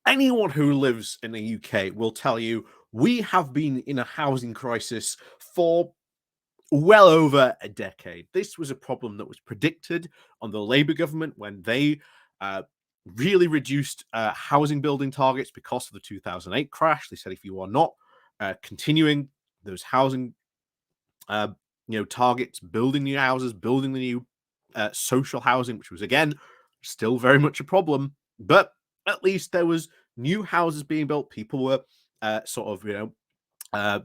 Anyone who lives in the UK will tell you we have been in a housing crisis for well over a decade. This was a problem that was predicted on the Labour government when they uh, really reduced housing building targets because of the 2008 crash. They said if you are not continuing those housing uh, targets, building new houses, building the new social housing, which was again still very much a problem, but at least there was new houses being built. People were sort of uh,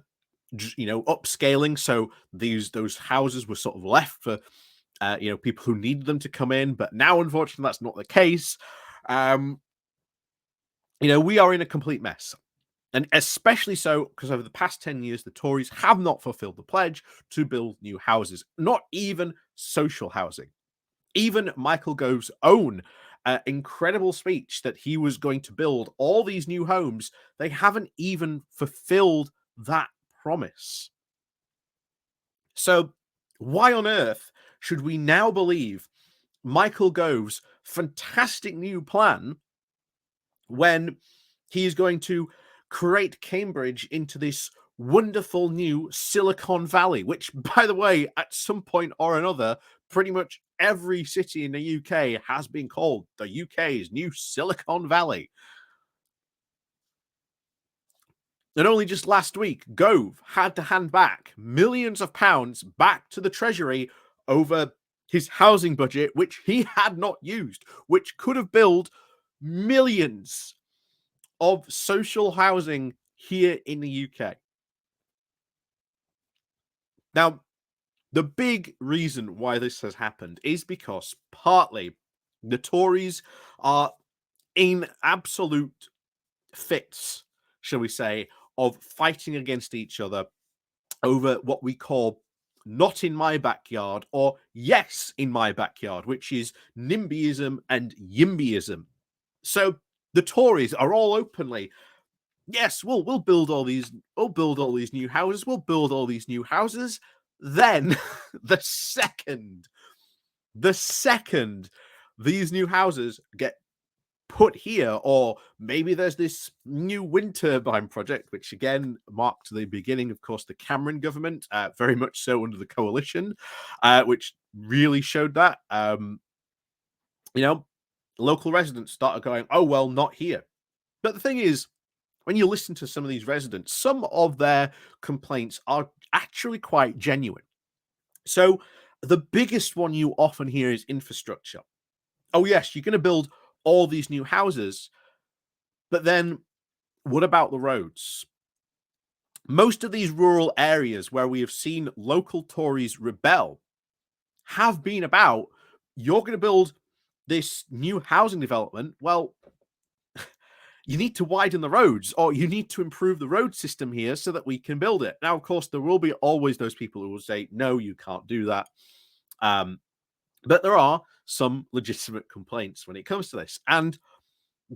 upscaling, so those houses were sort of left for people who needed them to come in. But now, unfortunately, that's not the case. We are in a complete mess. And especially so because over the past 10 years, the Tories have not fulfilled the pledge to build new houses, not even social housing. Even Michael Gove's own incredible speech that he was going to build all these new homes, they haven't even fulfilled that promise. So why on earth should we now believe Michael Gove's fantastic new plan when he is going to create Cambridge into this wonderful new Silicon Valley, which, by the way, at some point or another, pretty much every city in the UK has been called the UK's new Silicon Valley. And only just last week, Gove had to hand back millions of pounds back to the Treasury over his housing budget, which he had not used, which could have built millions of social housing here in the UK. Now, the big reason why this has happened is because partly the Tories are in absolute fits, shall we say, of fighting against each other over what we call not in my backyard or yes in my backyard, which is nimbyism and yimbyism. So the Tories are all openly, yes, we'll build all these new houses, we'll build all these new houses. Then the second these new houses get put here, or maybe there's this new wind turbine project, which again marked the beginning, of course, the Cameron government, very much so under the coalition, which really showed that. Local residents started going, oh, well, not here. But the thing is, when you listen to some of these residents, some of their complaints are actually quite genuine. So the biggest one you often hear is infrastructure. Oh, yes, you're going to build all these new houses, but then what about the roads? Most of these rural areas where we have seen local Tories rebel have been about, you're going to build this new housing development. Well, you need to widen the roads, or you need to improve the road system here so that we can build it. Now, of course, there will be always those people who will say, no, you can't do that. But there are some legitimate complaints when it comes to this. And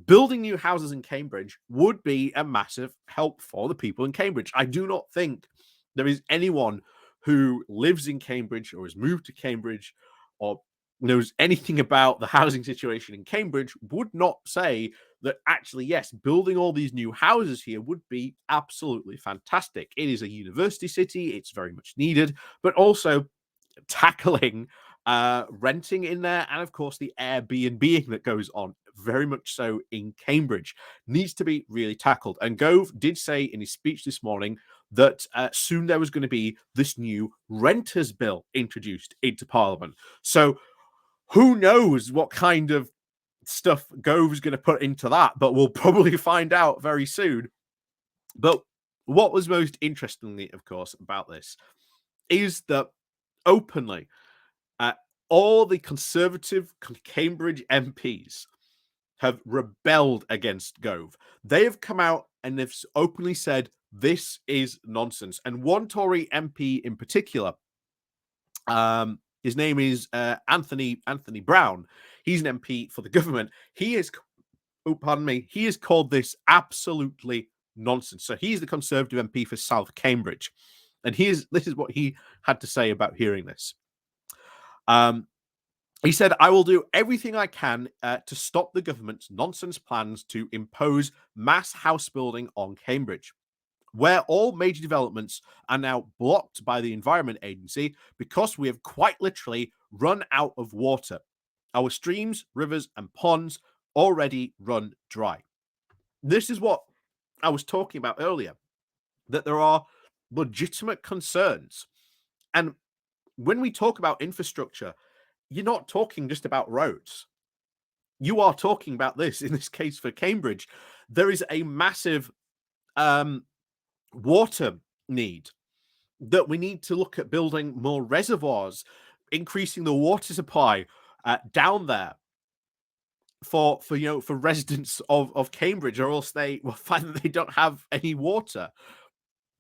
building new houses in Cambridge would be a massive help for the people in Cambridge. I do not think there is anyone who lives in Cambridge or has moved to Cambridge or knows anything about the housing situation in Cambridge would not say that actually, yes, building all these new houses here would be absolutely fantastic. It is a university city, it's very much needed, but also tackling renting in there, and of course the Airbnb that goes on very much so in Cambridge needs to be really tackled. And Gove did say in his speech this morning that soon there was going to be this new renters bill introduced into Parliament. So who knows what kind of stuff Gove is going to put into that, but we'll probably find out very soon. But what was most interestingly, of course, about this is that openly all the Conservative Cambridge MPs have rebelled against Gove. They have come out and they've openly said this is nonsense. And one Tory MP in particular, his name is Anthony Brown. He's an MP for the government. He has called this absolutely nonsense. So he's the Conservative MP for South Cambridge. And this is what he had to say about hearing this. He said, I will do everything I can to stop the government's nonsense plans to impose mass house building on Cambridge, where all major developments are now blocked by the Environment Agency because we have quite literally run out of water. Our streams, rivers, and ponds already run dry. This is what I was talking about earlier, that there are legitimate concerns. And when we talk about infrastructure, you're not talking just about roads. You are talking about this, in this case for Cambridge. There is a massive water need, that we need to look at building more reservoirs, increasing the water supply down there for residents of Cambridge, or else they will find that they don't have any water.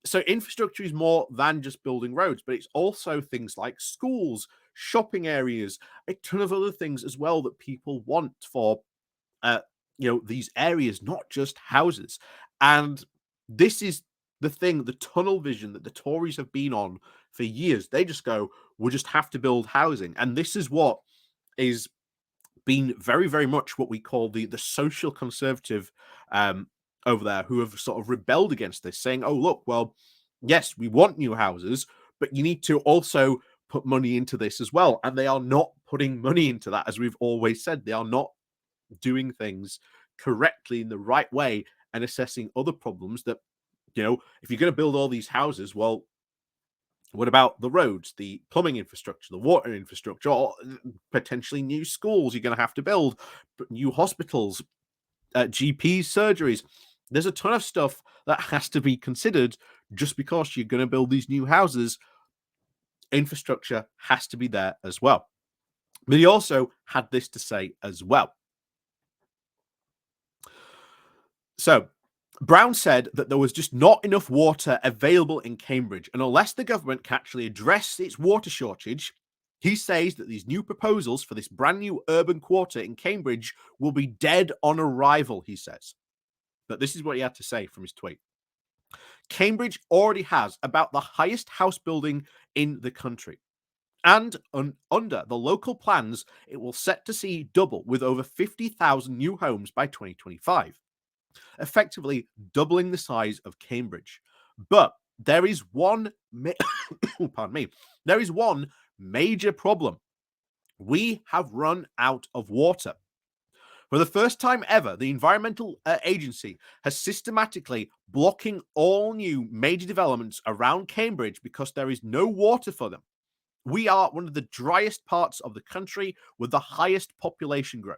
So infrastructure is more than just building roads, but it's also things like schools, shopping areas, a ton of other things as well that people want for these areas, not just houses. And this is the thing, the tunnel vision that the Tories have been on for years. They just go, we'll just have to build housing. And this is what is been very, very much what we call the social conservative over there, who have sort of rebelled against this, saying, oh, look, well, yes, we want new houses, but you need to also put money into this as well. And they are not putting money into that, as we've always said. They are not doing things correctly in the right way and assessing other problems that, if you're going to build all these houses, well, what about the roads, the plumbing infrastructure, the water infrastructure, or potentially new schools you're going to have to build, new hospitals, GP surgeries? There's a ton of stuff that has to be considered. Just because you're going to build these new houses, infrastructure has to be there as well. But he also had this to say as well. So Brown said that there was just not enough water available in Cambridge, and unless the government can actually address its water shortage, he says that these new proposals for this brand new urban quarter in Cambridge will be dead on arrival, he says. But this is what he had to say from his tweet. Cambridge already has about the highest house building in the country. And under the local plans, it will set to see double, with over 50,000 new homes by 2025. Effectively doubling the size of Cambridge. But there is one pardon me. There is one major problem. We have run out of water. For the first time ever, the Environmental Agency has systematically blocking all new major developments around Cambridge because there is no water for them. We are one of the driest parts of the country with the highest population growth.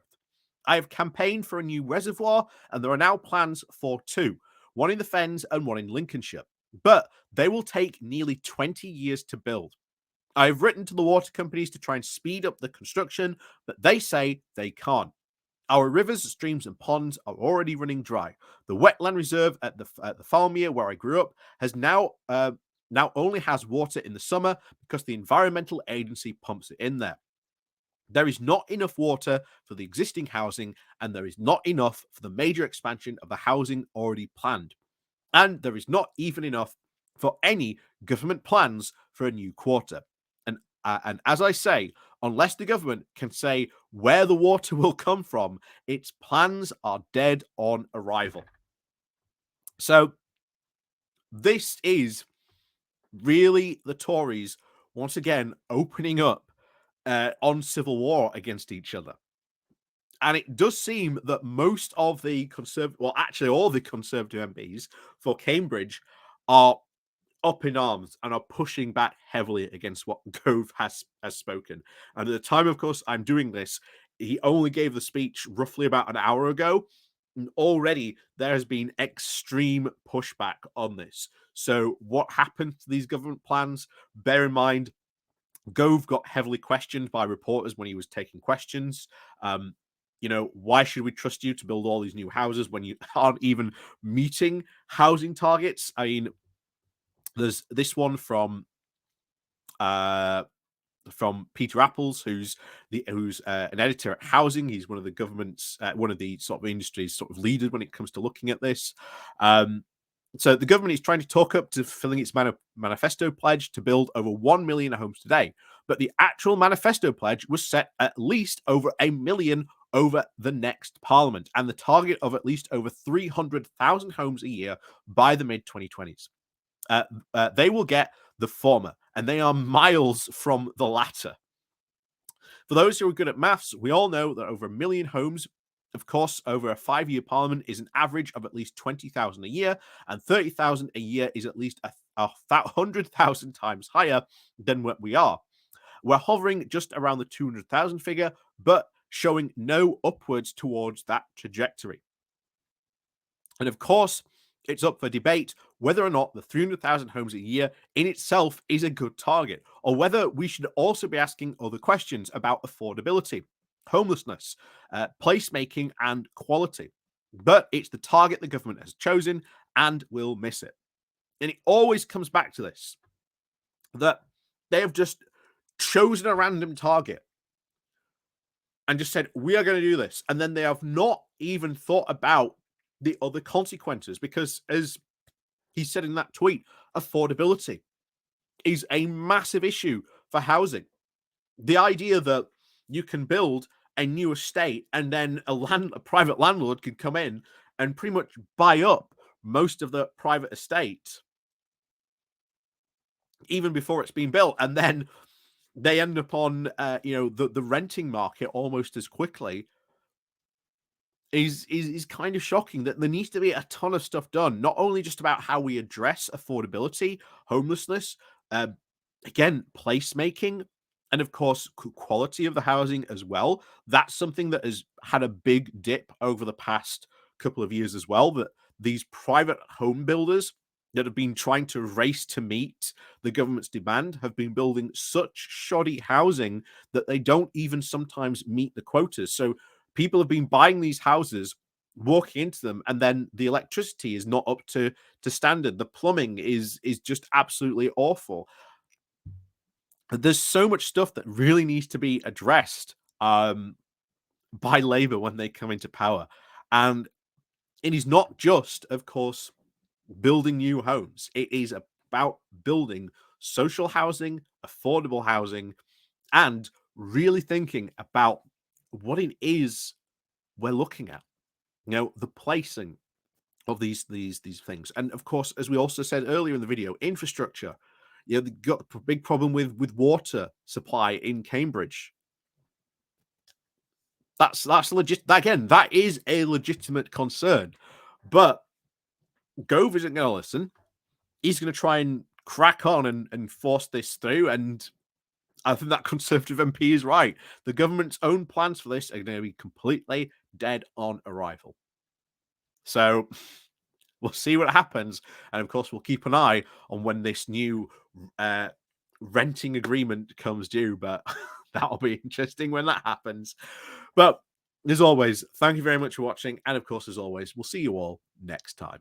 I have campaigned for a new reservoir, and there are now plans for two, one in the Fens and one in Lincolnshire. But they will take nearly 20 years to build. I have written to the water companies to try and speed up the construction, but they say they can't. Our rivers, streams, and ponds are already running dry. The wetland reserve at the Falmere, where I grew up, has now only has water in the summer because the Environmental Agency pumps it in there. There is not enough water for the existing housing, and there is not enough for the major expansion of the housing already planned. And there is not even enough for any government plans for a new quarter. And as I say, unless the government can say where the water will come from, its plans are dead on arrival. So this is really the Tories once again opening up on civil war against each other. And it does seem that most of the Conservative, well, actually all the Conservative MPs for Cambridge are up in arms and are pushing back heavily against what Gove has spoken. And at the time, of course, I'm doing this, he only gave the speech roughly about an hour ago. And already there has been extreme pushback on this. So what happened to these government plans? Bear in mind, Gove got heavily questioned by reporters when he was taking questions. Why should we trust you to build all these new houses when you aren't even meeting housing targets? I mean, there's this one from Peter Apples, who's an editor at Housing. He's one of the government's, one of the sort of industry's sort of leaders when it comes to looking at this. So the government is trying to talk up to fulfilling its manifesto pledge to build over 1 million homes today. but the actual manifesto pledge was set at least over 1 million over the next parliament, and the target of at least over 300,000 homes a year by the mid-2020s. They will get the former, and they are miles from the latter. For those who are good at maths, we all know that over 1 million homes, of course, over a 5-year parliament is an average of at least 20,000 a year, and 30,000 a year is at least 100,000 times higher than what we are. We're hovering just around the 200,000 figure, but showing no upwards towards that trajectory. And of course, it's up for debate whether or not the 300,000 homes a year in itself is a good target, or whether we should also be asking other questions about affordability, homelessness, placemaking, and quality. But it's the target the government has chosen, and will miss it. And it always comes back to this, that they have just chosen a random target and just said, we are going to do this. And then they have not even thought about the other consequences, because as he said in that tweet, affordability is a massive issue for housing. The idea that you can build a new estate and then a private landlord can come in and pretty much buy up most of the private estate even before it's been built, and then they end up on the renting market almost as quickly, is kind of shocking. That there needs to be a ton of stuff done, not only just about how we address affordability, homelessness, again, placemaking, and of course, quality of the housing as well. That's something that has had a big dip over the past couple of years as well, that these private home builders that have been trying to race to meet the government's demand have been building such shoddy housing that they don't even sometimes meet the quotas. So people have been buying these houses, walking into them, and then the electricity is not up to standard. The plumbing is just absolutely awful. There's so much stuff that really needs to be addressed by Labour when they come into power. And it is not just, of course, building new homes. It is about building social housing, affordable housing, and really thinking about what it is we're looking at. The placing of these things. And of course, as we also said earlier in the video, infrastructure. They've got a big problem with water supply in Cambridge. That's legit. Again, that is a legitimate concern. But Gove isn't going to listen. He's going to try and crack on and force this through. And I think that Conservative MP is right. The government's own plans for this are going to be completely dead on arrival. So we'll see what happens. And of course, we'll keep an eye on when this new renting agreement comes due. But that'll be interesting when that happens. But as always, thank you very much for watching. And of course, as always, we'll see you all next time.